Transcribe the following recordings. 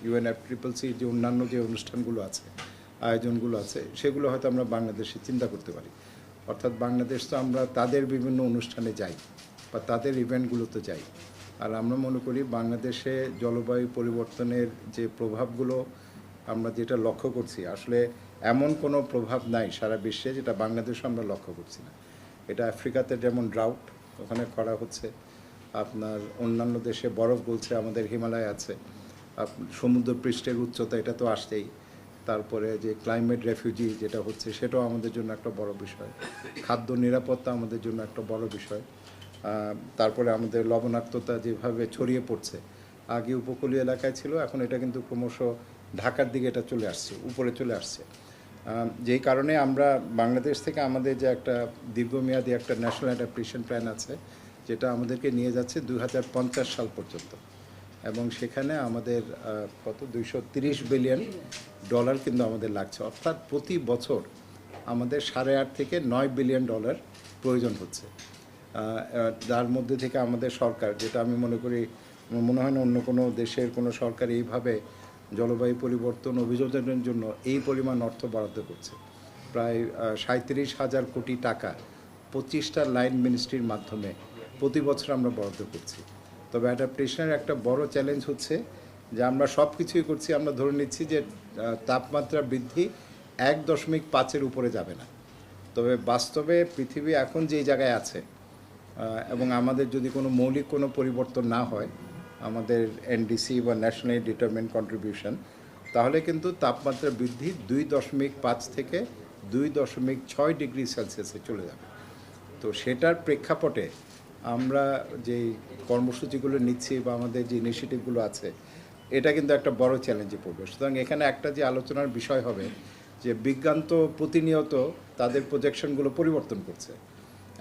UNFCCC যে অন্যান্য যে অনুষ্ঠানগুলো আছে, আয়োজনগুলো আছে, সেগুলো হয়তো আমরা বাংলাদেশে চিন্তা করতে পারি। অর্থাৎ বাংলাদেশ তো আমরা তাদের বিভিন্ন অনুষ্ঠানে যাই বা তাদের ইভেন্টগুলোতে যাই। আর আমরা মনে করি বাংলাদেশে জলবায়ু পরিবর্তনের যে প্রভাবগুলো আমরা যেটা লক্ষ্য করছি, আসলে এমন কোনো প্রভাব নাই সারা বিশ্বে যেটা বাংলাদেশে আমরা লক্ষ্য করছি না। এটা আফ্রিকাতে যেমন ড্রাউট, ওখানে খরা হচ্ছে, আপনার অন্যান্য দেশে বরফ গলছে, আমাদের হিমালয় আছে, সমুদ্র পৃষ্ঠের উচ্চতা এটা তো আসছেই, তারপরে যে ক্লাইমেট রেফিউজি যেটা হচ্ছে সেটাও আমাদের জন্য একটা বড় বিষয়, খাদ্য নিরাপত্তা আমাদের জন্য একটা বড় বিষয়, তারপরে আমাদের লবণাক্ততা যেভাবে ছড়িয়ে পড়ছে, আগে উপকূলীয় এলাকায় ছিল, এখন এটা কিন্তু ক্রমশ ঢাকার দিকে এটা চলে আসছে, উপরে চলে আসছে। যেই কারণে আমরা বাংলাদেশ থেকে আমাদের যে একটা দীর্ঘমেয়াদী একটা ন্যাশনাল অ্যাডাপ্টেশন প্ল্যান আছে, যেটা আমাদেরকে নিয়ে যাচ্ছে 2050 সাল পর্যন্ত, এবং সেখানে আমাদের কত $230 বিলিয়ন কিন্তু আমাদের লাগছে। অর্থাৎ প্রতি বছর আমাদের 8.5 থেকে $9 বিলিয়ন প্রয়োজন হচ্ছে। যার মধ্যে থেকে আমাদের সরকার, যেটা আমি মনে করি, মনে হয় না অন্য কোনো দেশের কোনো সরকার এইভাবে জলবায়ু পরিবর্তন অভিযোজনের জন্য এই পরিমাণ অর্থ বরাদ্দ করছে। প্রায় 37,000 কোটি টাকা 25টা লাইন মিনিস্ট্রির মাধ্যমে প্রতি বছর আমরা বরাদ্দ করছি। তবে অ্যাডাপ্টেশনের একটা বড় চ্যালেঞ্জ হচ্ছে যে আমরা সব কিছুই করছি, আমরা ধরে নিচ্ছি যে তাপমাত্রা বৃদ্ধি 1.5-এর উপরে যাবে না। তবে বাস্তবে পৃথিবী এখন যেই জায়গায় আছে, এবং আমাদের যদি কোনো মৌলিক কোনো পরিবর্তন না হয়, আমাদের NDC বা ন্যাশনালি ডিটারমিন্ড কন্ট্রিবিউশন, তাহলে কিন্তু তাপমাত্রা বৃদ্ধি 2.5 থেকে 2.6 ডিগ্রি সেলসিয়াসে চলে যাবে। তো সেটার প্রেক্ষাপটে আমরা যেই কর্মসূচিগুলো নিচ্ছি বা আমাদের যে ইনিশিয়েটিভগুলো আছে, এটা কিন্তু একটা বড় চ্যালেঞ্জে পড়বে। সুতরাং এখানে একটা যে আলোচনার বিষয় হবে যে বিজ্ঞান তো প্রতিনিয়ত তাদের প্রজেকশনগুলো পরিবর্তন করছে।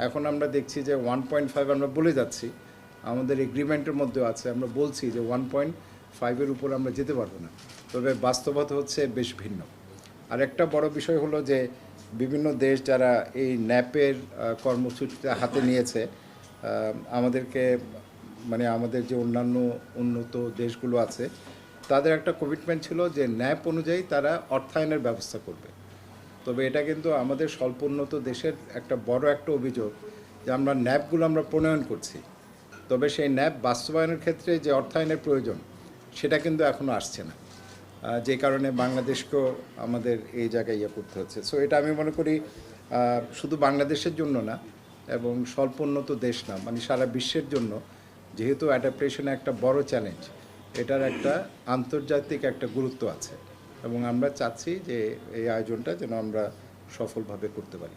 এখন আমরা দেখছি যে 1.5 আমরা বলে যাচ্ছি, আমাদের এগ্রিমেন্টের মধ্যেও আছে, আমরা বলছি যে 1.5-এর উপর আমরা যেতে পারবো না, তবে বাস্তবতা হচ্ছে বেশ ভিন্ন। আর একটা বড় বিষয় হলো যে বিভিন্ন দেশ যারা এই ন্যাপের কর্মসূচিটা হাতে নিয়েছে, আমাদেরকে মানে আমাদের যে অন্যান্য উন্নত দেশগুলো আছে, তাদের একটা কমিটমেন্ট ছিল যে ন্যাপ অনুযায়ী তারা অর্থায়নের ব্যবস্থা করবে। তবে এটা কিন্তু আমাদের স্বল্পোন্নত দেশের একটা বড় একটা অভিযোগ যে আমরা ন্যাপগুলো আমরা প্রণয়ন করছি, তবে সেই ন্যাপ বাস্তবায়নের ক্ষেত্রে যে অর্থায়নের প্রয়োজন সেটা কিন্তু এখনও আসছে না, যে কারণে বাংলাদেশকেও আমাদের এই জায়গায় ইয়ে করতে হচ্ছে। সো এটা আমি মনে করি শুধু বাংলাদেশের জন্য না, এবং স্বল্পোন্নত দেশ না, মানে সারা বিশ্বের জন্য, যেহেতু অ্যাডাপ্টেশনে একটা বড় চ্যালেঞ্জ, এটার একটা আন্তর্জাতিক একটা গুরুত্ব আছে, এবং আমরা চাচ্ছি যে এই আয়োজনটা যেন আমরা সফলভাবে করতে পারি।